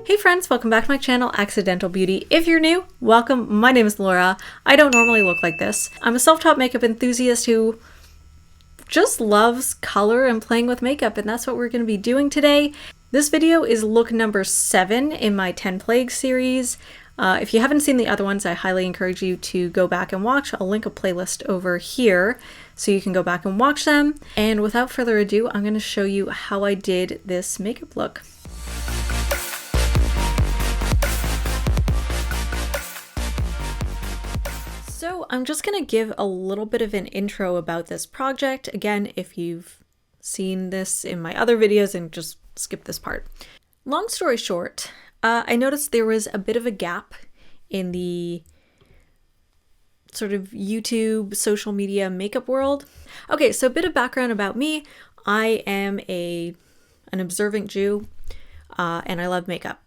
Hey friends, welcome back to my channel, Accidental Beauty. If you're new, welcome. My name is Laura. I don't normally look like this. I'm a self-taught makeup enthusiast who just loves color and playing with makeup, and that's what we're going to be doing today. This video is look number 7 in my 10 Plagues series. If you haven't seen the other ones, I highly encourage you to go back and watch. I'll link a playlist over here so you can go back and watch them. And without further ado, I'm going to show you how I did this makeup look. So I'm just going to give a little bit of an intro about this project. Again, if you've seen this in my other videos, and just skip this part. Long story short, I noticed there was a bit of a gap in the sort of YouTube, social media makeup world. Okay, so a bit of background about me. I am an observant Jew, and I love makeup.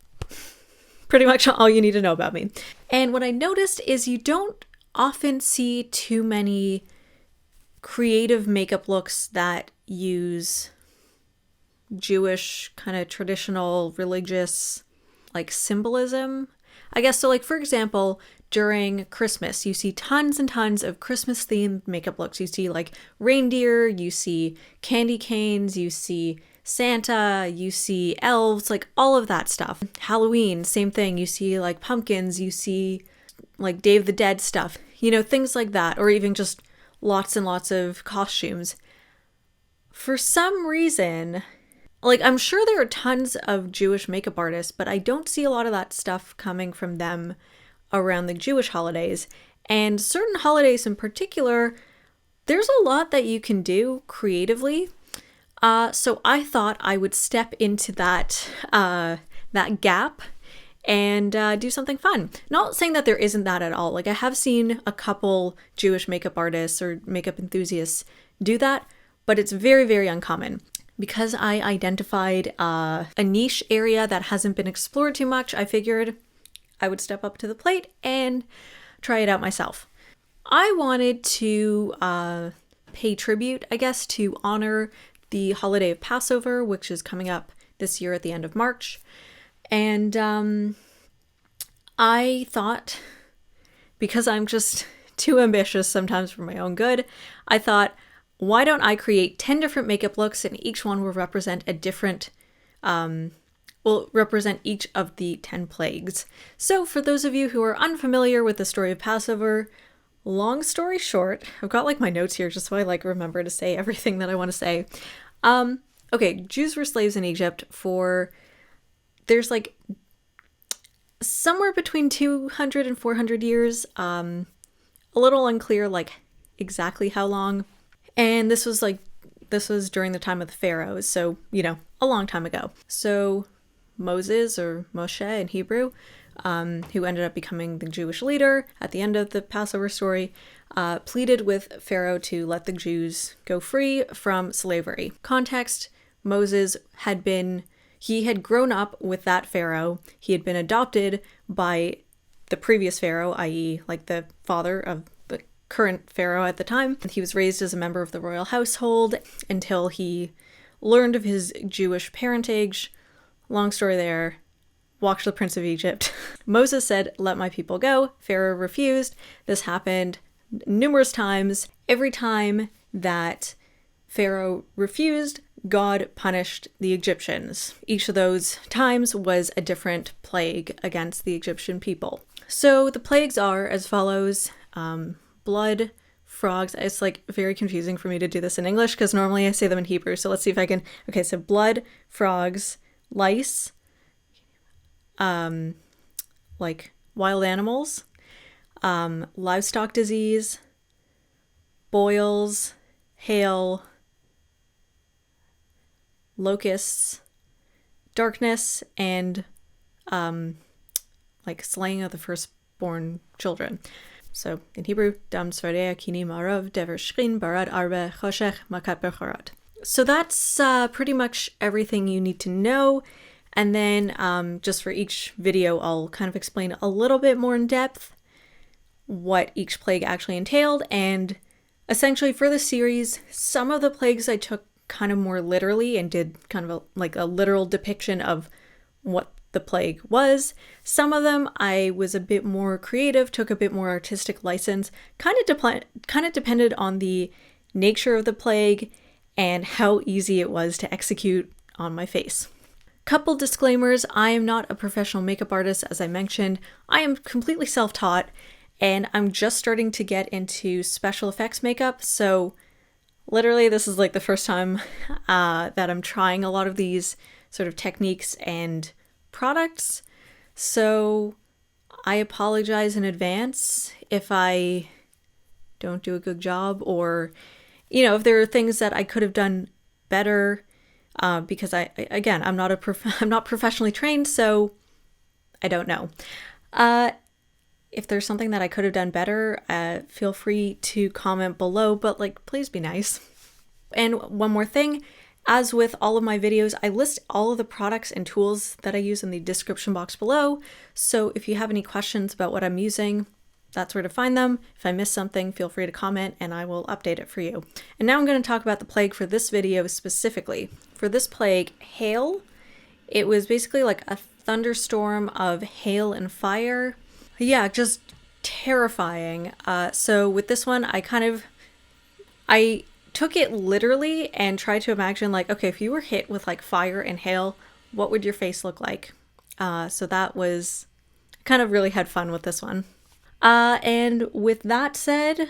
Pretty much all you need to know about me. And what I noticed is you don't often see too many creative makeup looks that use Jewish kind of traditional religious like symbolism, I guess. So like, for example, during Christmas, you see tons and tons of Christmas themed makeup looks. You see like reindeer, you see candy canes, you see Santa, you see elves, like all of that stuff. Halloween, same thing. You see like pumpkins, you see like Day of the Dead stuff, you know, things like that, or even just lots and lots of costumes. For some reason, like, I'm sure there are tons of Jewish makeup artists, but I don't see a lot of that stuff coming from them around the Jewish holidays. And certain holidays in particular, there's a lot that you can do creatively. So I thought I would step into that gap and do something fun. Not saying that there isn't that at all. Like, I have seen a couple Jewish makeup artists or makeup enthusiasts do that, but it's very, very uncommon. Because I identified a niche area that hasn't been explored too much, I figured I would step up to the plate and try it out myself. I wanted to pay tribute, I guess, to honor the holiday of Passover, which is coming up this year at the end of March. And I thought, because I'm just too ambitious sometimes for my own good, I thought, why don't I create 10 different makeup looks, and each one will represent a different, will represent each of the 10 plagues. So for those of you who are unfamiliar with the story of Passover, long story short, I've got like my notes here just so I like remember to say everything that I want to say. Okay, Jews were slaves in Egypt for, there's like somewhere between 200 and 400 years, a little unclear like exactly how long. And this was during the time of the pharaohs, so, you know, a long time ago. So Moses, or Moshe in Hebrew, who ended up becoming the Jewish leader at the end of the Passover story, pleaded with Pharaoh to let the Jews go free from slavery. Context, Moses had grown up with that Pharaoh. He had been adopted by the previous Pharaoh, i.e. like the father of the current Pharaoh at the time. He was raised as a member of the royal household until he learned of his Jewish parentage. Long story there. Watch The Prince of Egypt. Moses said, "Let my people go." Pharaoh refused. This happened numerous times. Every time that Pharaoh refused, God punished the Egyptians. Each of those times was a different plague against the Egyptian people. So the plagues are as follows. Blood, frogs. It's like very confusing for me to do this in English because normally I say them in Hebrew. So let's see if I can. Okay, so blood, frogs, lice, like wild animals, livestock disease, boils, hail, locusts, darkness, and like slaying of the firstborn children. So in Hebrew, dam tzvardea kini marav dever shrin barad arbe choshech makat bechorot. So that's pretty much everything you need to know. And then just for each video, I'll kind of explain a little bit more in depth what each plague actually entailed. And essentially for the series, some of the plagues I took kind of more literally and did kind of like a literal depiction of what the the plague was. Some of them I was a bit more creative, took a bit more artistic license, kind of depended on the nature of the plague and how easy it was to execute on my face. Couple disclaimers, I am not a professional makeup artist, as I mentioned. I am completely self-taught, and I'm just starting to get into special effects makeup, so literally this is like the first time that I'm trying a lot of these sort of techniques and products. So I apologize in advance if I don't do a good job, or, you know, if there are things that I could have done better, because I'm not professionally trained, so I don't know. If there's something that I could have done better, feel free to comment below, but like, please be nice. And one more thing, as with all of my videos, I list all of the products and tools that I use in the description box below. So if you have any questions about what I'm using, that's where to find them. If I miss something, feel free to comment and I will update it for you. And now I'm going to talk about the plague for this video specifically. For this plague, hail, it was basically like a thunderstorm of hail and fire. Yeah, just terrifying. So with this one, I took it literally and tried to imagine, like, okay, if you were hit with like fire and hail, what would your face look like? So that was, kind of really had fun with this one. And with that said,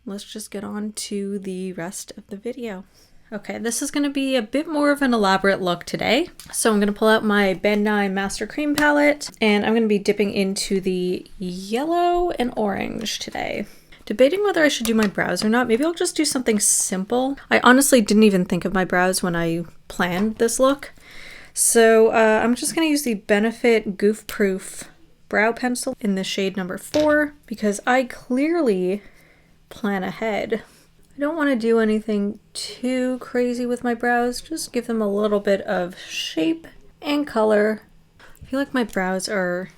let's just get on to the rest of the video. Okay, this is going to be a bit more of an elaborate look today. So I'm going to pull out my Bandai Master Cream palette, and I'm going to be dipping into the yellow and orange today. Debating whether I should do my brows or not. Maybe I'll just do something simple. I honestly didn't even think of my brows when I planned this look. So I'm just going to use the Benefit Goof Proof brow pencil in the shade number 4 because I clearly plan ahead. I don't want to do anything too crazy with my brows, just give them a little bit of shape and color. I feel like my brows are,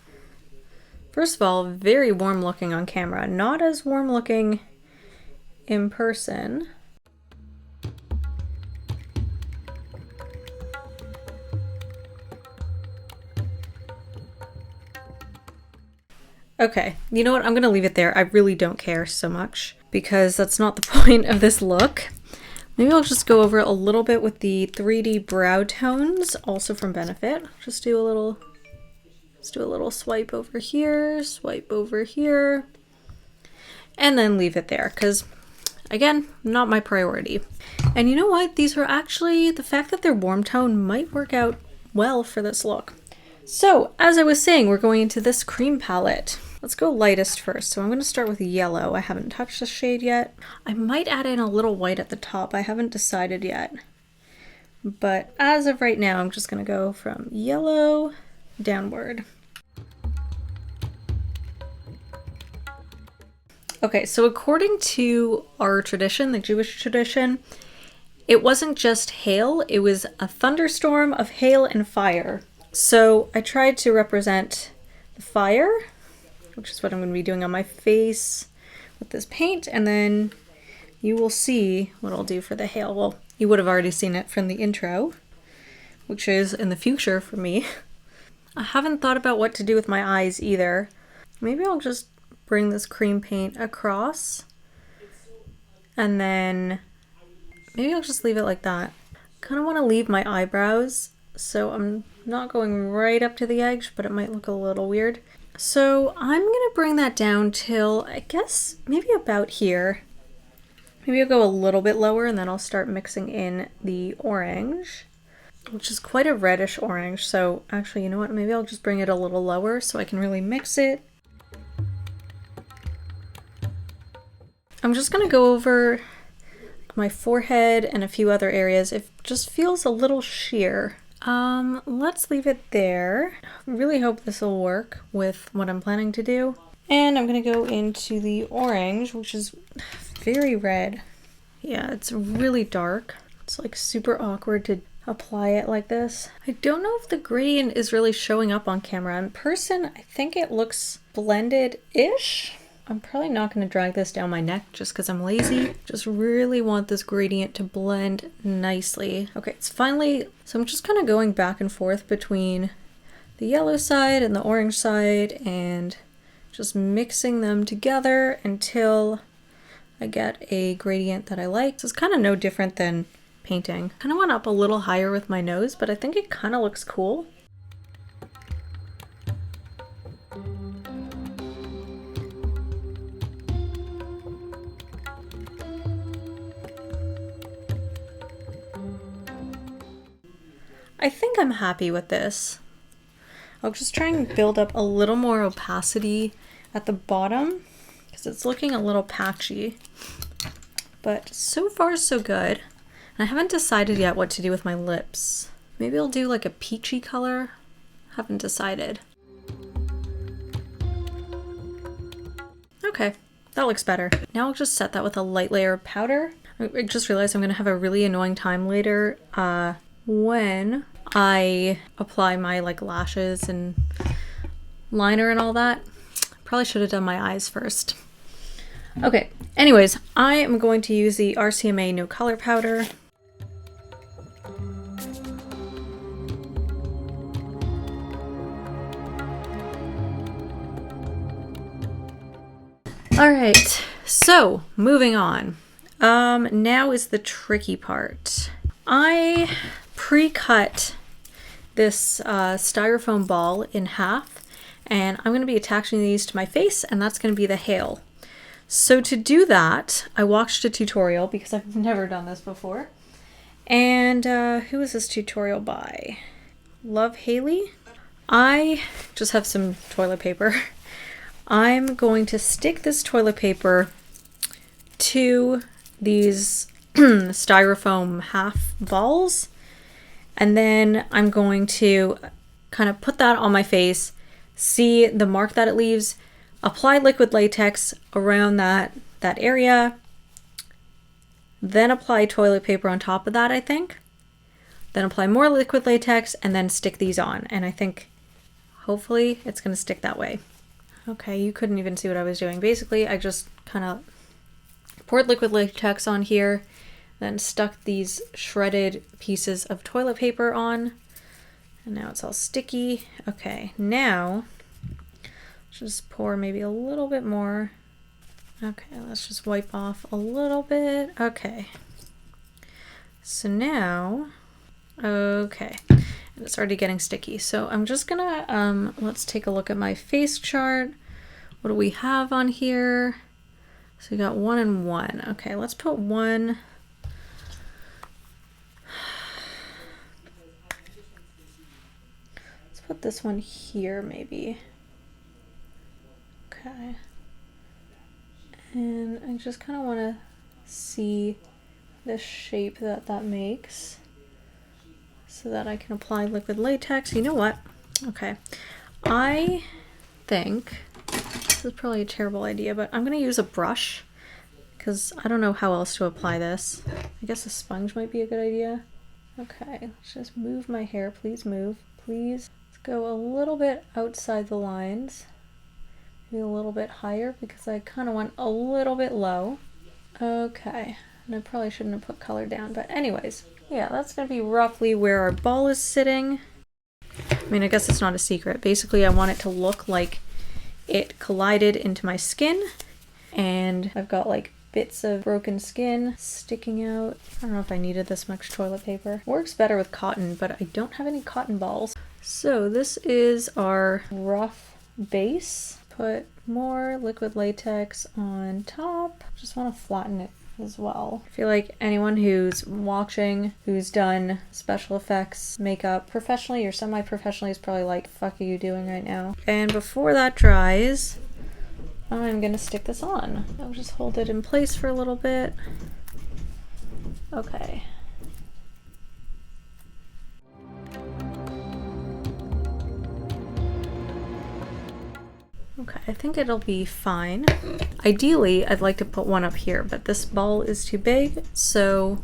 first of all, very warm looking on camera, not as warm looking in person. Okay, you know what? I'm gonna leave it there. I really don't care so much because that's not the point of this look. Maybe I'll just go over a little bit with the 3D brow tones, also from Benefit. Just do a little, swipe over here, and then leave it there because, again, not my priority. And you know what? These are actually, the fact that they're warm tone might work out well for this look. So, as I was saying, we're going into this cream palette. Let's go lightest first. So I'm going to start with yellow. I haven't touched the shade yet. I might add in a little white at the top. I haven't decided yet. But as of right now, I'm just going to go from yellow downward. Okay, so according to our tradition, the Jewish tradition, it wasn't just hail, it was a thunderstorm of hail and fire. So I tried to represent the fire, which is what I'm going to be doing on my face with this paint, and then you will see what I'll do for the hail. Well, you would have already seen it from the intro, which is in the future for me. I haven't thought about what to do with my eyes either. Maybe I'll just bring this cream paint across, and then maybe I'll just leave it like that. Kind of want to leave my eyebrows, so I'm not going right up to the edge, but it might look a little weird. So I'm gonna bring that down till, I guess, maybe about here. Maybe I'll go a little bit lower and then I'll start mixing in the orange, which is quite a reddish orange. So actually, you know what? Maybe I'll just bring it a little lower so I can really mix it. I'm just gonna go over my forehead and a few other areas. It just feels a little sheer. Let's leave it there. Really hope this will work with what I'm planning to do. And I'm gonna go into the orange, which is very red. Yeah, it's really dark. It's like super awkward to apply it like this. I don't know if the gradient is really showing up on camera. In person, I think it looks blended-ish. I'm probably not going to drag this down my neck just because I'm lazy. Just really want this gradient to blend nicely. Okay, it's finally, so I'm just kind of going back and forth between the yellow side and the orange side and just mixing them together until I get a gradient that I like. So it's kind of no different than painting. Kind of went up a little higher with my nose, but I think it kind of looks cool. I think I'm happy with this. I'll just try and build up a little more opacity at the bottom because it's looking a little patchy. But so far so good. I haven't decided yet what to do with my lips. Maybe I'll do like a peachy color. Haven't decided. Okay, that looks better. Now I'll just set that with a light layer of powder. I just realized I'm gonna have a really annoying time later when I apply my like lashes and liner and all that. Probably should have done my eyes first. Okay, anyways, I am going to use the RCMA No Color Powder. Alright, so moving on. Now is the tricky part. I pre-cut this styrofoam ball in half, and I'm going to be attaching these to my face, and that's going to be the hail. So to do that, I watched a tutorial because I've never done this before. And who is this tutorial by? Love Haley? I just have some toilet paper. I'm going to stick this toilet paper to these styrofoam half balls, and then I'm going to kind of put that on my face, see the mark that it leaves, apply liquid latex around that area, then apply toilet paper on top of that, I think, then apply more liquid latex, and then stick these on. And I think hopefully it's going to stick that way. Okay, you couldn't even see what I was doing. Basically, I just kind of poured liquid latex on here, then stuck these shredded pieces of toilet paper on, and now it's all sticky. Okay, now just pour maybe a little bit more. Okay, let's just wipe off a little bit. Okay, so now, okay, and it's already getting sticky. So I'm just gonna, let's take a look at my face chart. What do we have on here? So we got 1 and 1. Okay, let's put 1. Let's put this one here maybe. Okay. And I just kind of want to see the shape that that makes so that I can apply liquid latex. You know what? Okay. I think this is probably a terrible idea, but I'm going to use a brush because I don't know how else to apply this. I guess a sponge might be a good idea. Okay, let's just move my hair. Please move. Please. Let's go a little bit outside the lines. Maybe a little bit higher because I kind of went a little bit low. Okay, and I probably shouldn't have put color down, but anyways, yeah, that's going to be roughly where our ball is sitting. I mean, I guess it's not a secret. Basically, I want it to look like it collided into my skin, and I've got like bits of broken skin sticking out. I don't know if I needed this much toilet paper. Works better with cotton, but I don't have any cotton balls. So this is our rough base. Put more liquid latex on top. Just want to flatten it as well. I feel like anyone who's watching, who's done special effects, makeup professionally or semi-professionally is probably like, fuck are you doing right now? And before that dries, I'm gonna stick this on. I'll just hold it in place for a little bit. Okay. Okay, I think it'll be fine. Ideally, I'd like to put one up here, but this ball is too big, so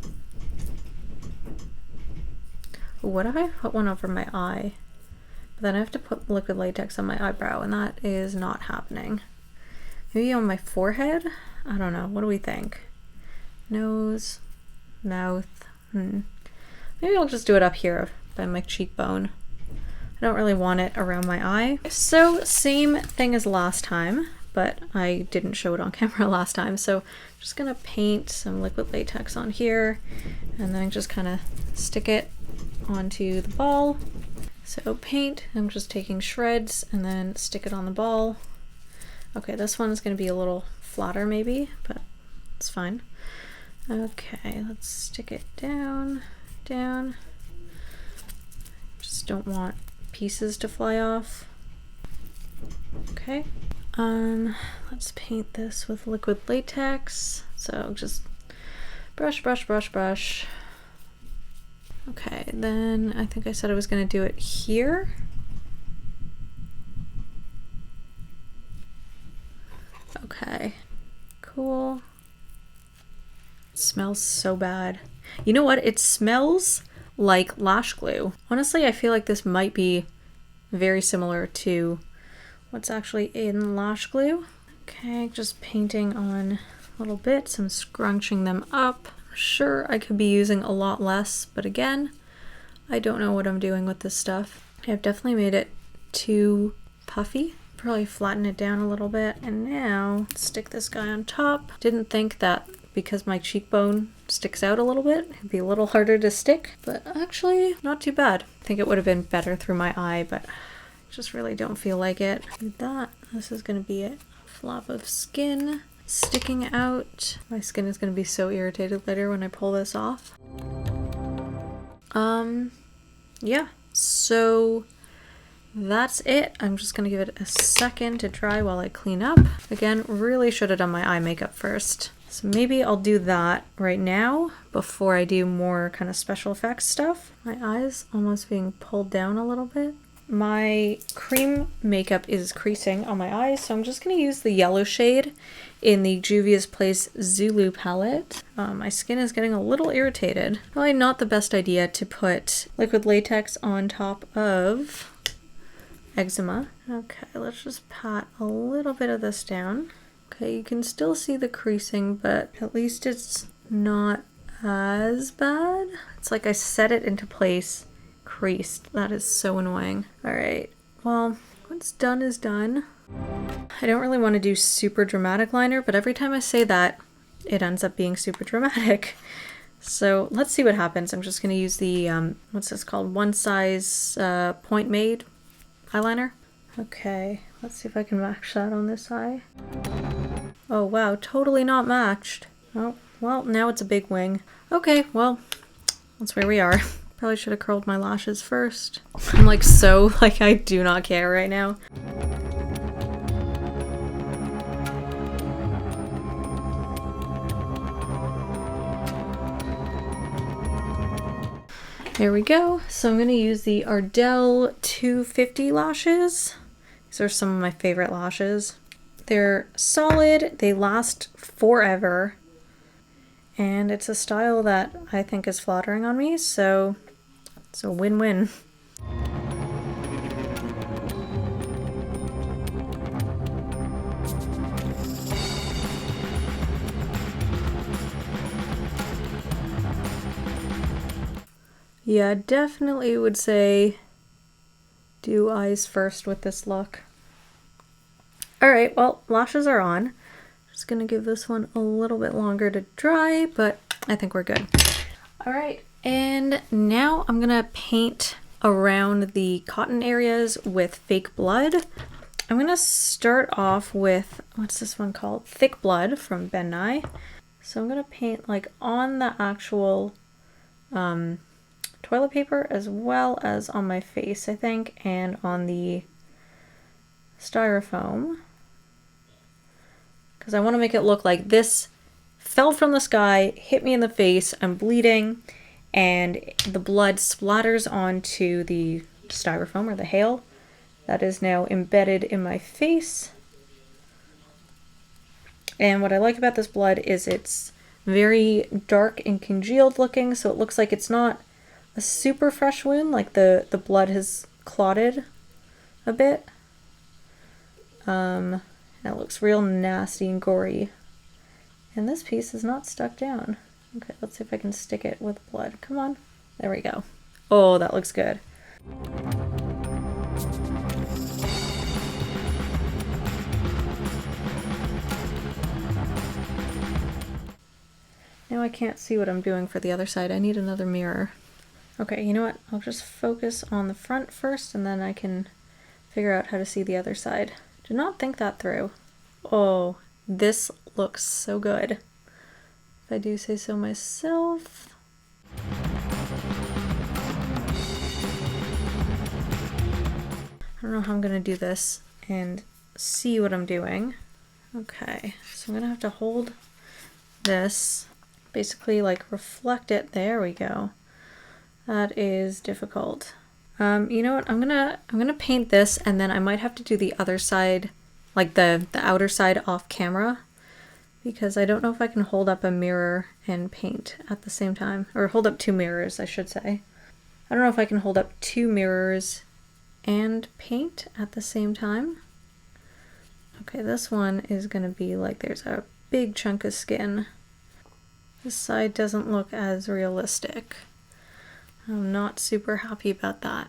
what if I put one over my eye? But then I have to put liquid latex on my eyebrow, and that is not happening. Maybe on my forehead? I don't know. What do we think? Nose, mouth. Maybe I'll just do it up here by my cheekbone. I don't really want it around my eye. So same thing as last time, but I didn't show it on camera last time. So I'm just gonna paint some liquid latex on here and then just kind of stick it onto the ball. So paint, I'm just taking shreds and then stick it on the ball. Okay, this one's gonna be a little flatter maybe, but it's fine. Okay, let's stick it down. Just don't want pieces to fly off. Okay. Let's paint this with liquid latex. So just brush. Okay, then I think I said I was gonna do it here. Okay, cool. It smells so bad. You know what? It smells like lash glue. Honestly, I feel like this might be very similar to what's actually in lash glue. Okay, just painting on little bits. I'm scrunching them up. Sure, I could be using a lot less, but again, I don't know what I'm doing with this stuff. I've definitely made it too puffy. Probably flatten it down a little bit. And now stick this guy on top. Didn't think that because my cheekbone sticks out a little bit, it'd be a little harder to stick, but actually not too bad. I think it would have been better through my eye, but I just really don't feel like it. With that, this is gonna be it. A flap of skin sticking out. My skin is gonna be so irritated later when I pull this off. Yeah, so that's it. I'm just gonna give it a second to dry while I clean up. Again, really should have done my eye makeup first. So maybe I'll do that right now before I do more kind of special effects stuff. My eye's almost being pulled down a little bit. My cream makeup is creasing on my eyes, so I'm just gonna use the yellow shade in the Juvia's Place Zulu palette. My skin is getting a little irritated. Probably not the best idea to put liquid latex on top of eczema. Okay, let's just pat a little bit of this down. Okay, you can still see the creasing, but at least it's not as bad. It's like I set it into place creased. That is so annoying. All right, well, what's done is done. I don't really want to do super dramatic liner, but every time I say that, it ends up being super dramatic. So let's see what happens. I'm just going to use the, what's this called? One Size Point Made eyeliner. Okay, let's see if I can match that on this eye. Oh wow, totally not matched. Oh, well, now it's a big wing. Okay, well, that's where we are. Probably should have curled my lashes first. I'm like so, like I do not care right now. There we go. So I'm going to use the Ardell 250 lashes. These are some of my favorite lashes. They're solid, they last forever, and it's a style that I think is flattering on me, so it's a win-win. Yeah, definitely would say do eyes first with this look. Alright, well, lashes are on. Just gonna give this one a little bit longer to dry, but I think we're good. Alright, and now I'm gonna paint around the cotton areas with fake blood. I'm gonna start off with, what's this one called? Thick Blood from Ben Nye. So I'm gonna paint like on the actual toilet paper as well as on my face, I think, and on the styrofoam. Because I want to make it look like this fell from the sky, hit me in the face, I'm bleeding, and the blood splatters onto the styrofoam or the hail that is now embedded in my face. And what I like about this blood is it's very dark and congealed looking, so it looks like it's not a super fresh wound, like the blood has clotted a bit. And it looks real nasty and gory. And this piece is not stuck down. Okay, let's see if I can stick it with blood. Come on. There we go. Oh, that looks good. Now I can't see what I'm doing for the other side. I need another mirror. Okay, you know what? I'll just focus on the front first and then I can figure out how to see the other side. Did not think that through. Oh, this looks so good. If I do say so myself. I don't know how I'm gonna do this and see what I'm doing. Okay, so I'm gonna have to hold this, basically like reflect it. There we go. That is difficult. You know what? I'm gonna paint this, and then I might have to do the other side, like the outer side off camera, because I don't know if I can hold up a mirror and paint at the same time, or hold up two mirrors, I should say. I don't know if I can hold up two mirrors and paint at the same time. Okay, this one is gonna be like there's a big chunk of skin. This side doesn't look as realistic. I'm not super happy about that.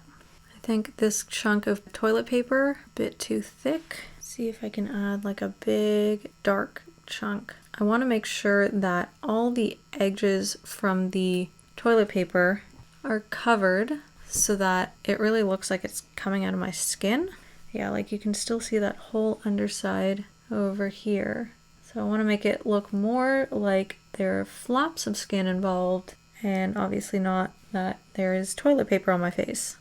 I think this chunk of toilet paper, a bit too thick. See if I can add like a big dark chunk. I want to make sure that all the edges from the toilet paper are covered so that it really looks like it's coming out of my skin. Yeah, like you can still see that whole underside over here. So I want to make it look more like there are flaps of skin involved and obviously not that there is toilet paper on my face.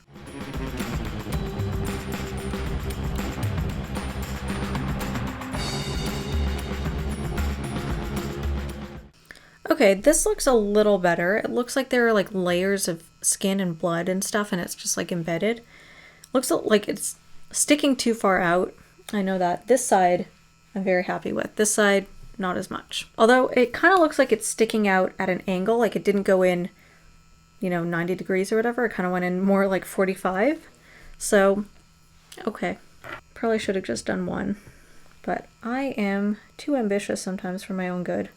Okay, this looks a little better. It looks like there are like layers of skin and blood and stuff, and it's just like embedded. Looks like it's sticking too far out. I know that. This side I'm very happy with. This side, not as much. Although it kind of looks like it's sticking out at an angle, like it didn't go in, you know, 90 degrees or whatever. It kind of went in more like 45. So, okay. Probably should have just done one. But I am too ambitious sometimes for my own good.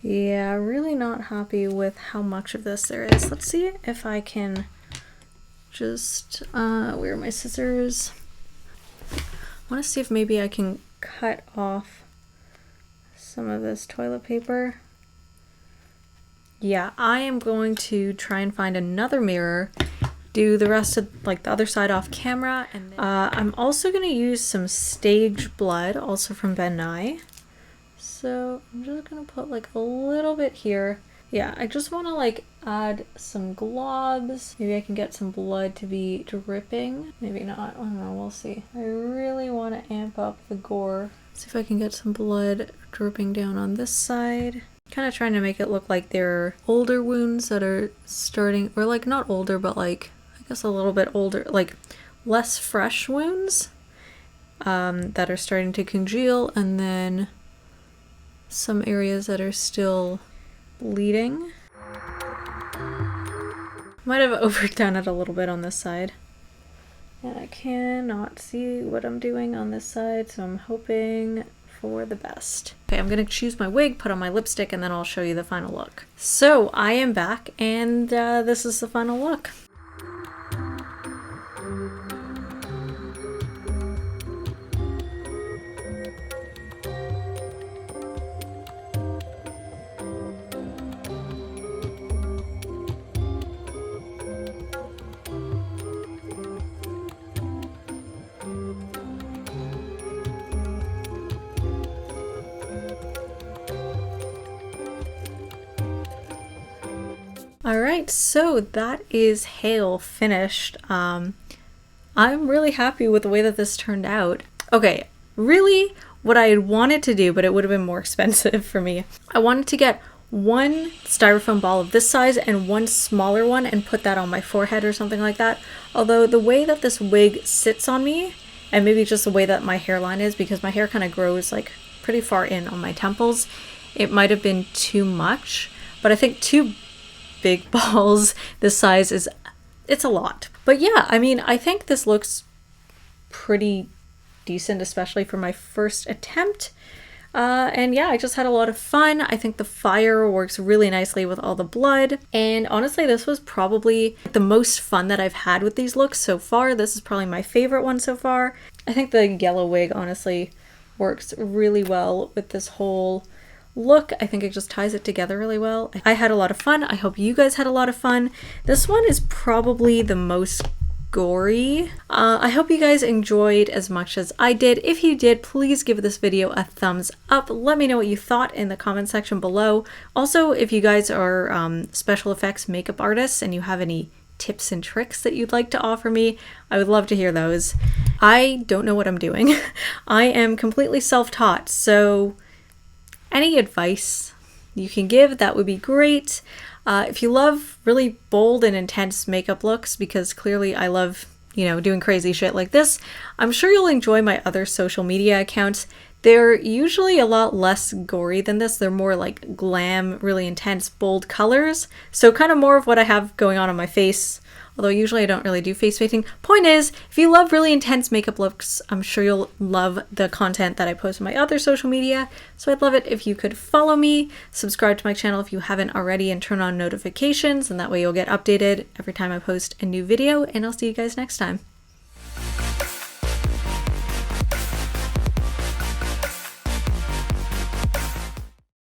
Yeah, really not happy with how much of this there is. Let's see if I can just, where are my scissors? I want to see if maybe I can cut off some of this toilet paper. Yeah, I am going to try and find another mirror, do the rest of like the other side off camera, and then, I'm also going to use some stage blood, also from Ben Nye. So I'm just gonna put like a little bit here. Yeah, I just want to like add some globs. Maybe I can get some blood to be dripping. Maybe not. I don't know. We'll see. I really want to amp up the gore. See if I can get some blood dripping down on this side. Kind of trying to make it look like they're older wounds that are starting, or like not older, but like I guess a little bit older, like less fresh wounds that are starting to congeal, and then some areas that are still bleeding. Might have overdone it a little bit on this side. And I cannot see what I'm doing on this side, so I'm hoping for the best. Okay, I'm gonna choose my wig, put on my lipstick, and then I'll show you the final look. So I am back, and this is the final look. Alright, so that is Hale finished. I'm really happy with the way that this turned out. Okay, really what I had wanted to do, but it would have been more expensive for me. I wanted to get one styrofoam ball of this size and one smaller one and put that on my forehead or something like that. Although the way that this wig sits on me, and maybe just the way that my hairline is, because my hair kind of grows like pretty far in on my temples. It might have been too much, but I think 2 big balls this size it's a lot. But yeah, I mean, I think this looks pretty decent, especially for my first attempt. And yeah, I just had a lot of fun. I think the fire works really nicely with all the blood. And honestly, this was probably the most fun that I've had with these looks so far. This is probably my favorite one so far. I think the yellow wig honestly works really well with this whole look. I think it just ties it together really well. I had a lot of fun. I hope you guys had a lot of fun. This one is probably the most gory. I hope you guys enjoyed as much as I did. If you did, please give this video a thumbs up. Let me know what you thought in the comment section below. Also, if you guys are special effects makeup artists and you have any tips and tricks that you'd like to offer me, I would love to hear those. I don't know what I'm doing. I am completely self-taught, so any advice you can give, that would be great. If you love really bold and intense makeup looks, because clearly I love, doing crazy shit like this, I'm sure you'll enjoy my other social media accounts. They're usually a lot less gory than this. They're more like glam, really intense, bold colors. So kind of more of what I have going on my face. Although usually I don't really do face painting. Point is, if you love really intense makeup looks, I'm sure you'll love the content that I post on my other social media. So I'd love it if you could follow me, subscribe to my channel if you haven't already, and turn on notifications, and that way you'll get updated every time I post a new video, and I'll see you guys next time.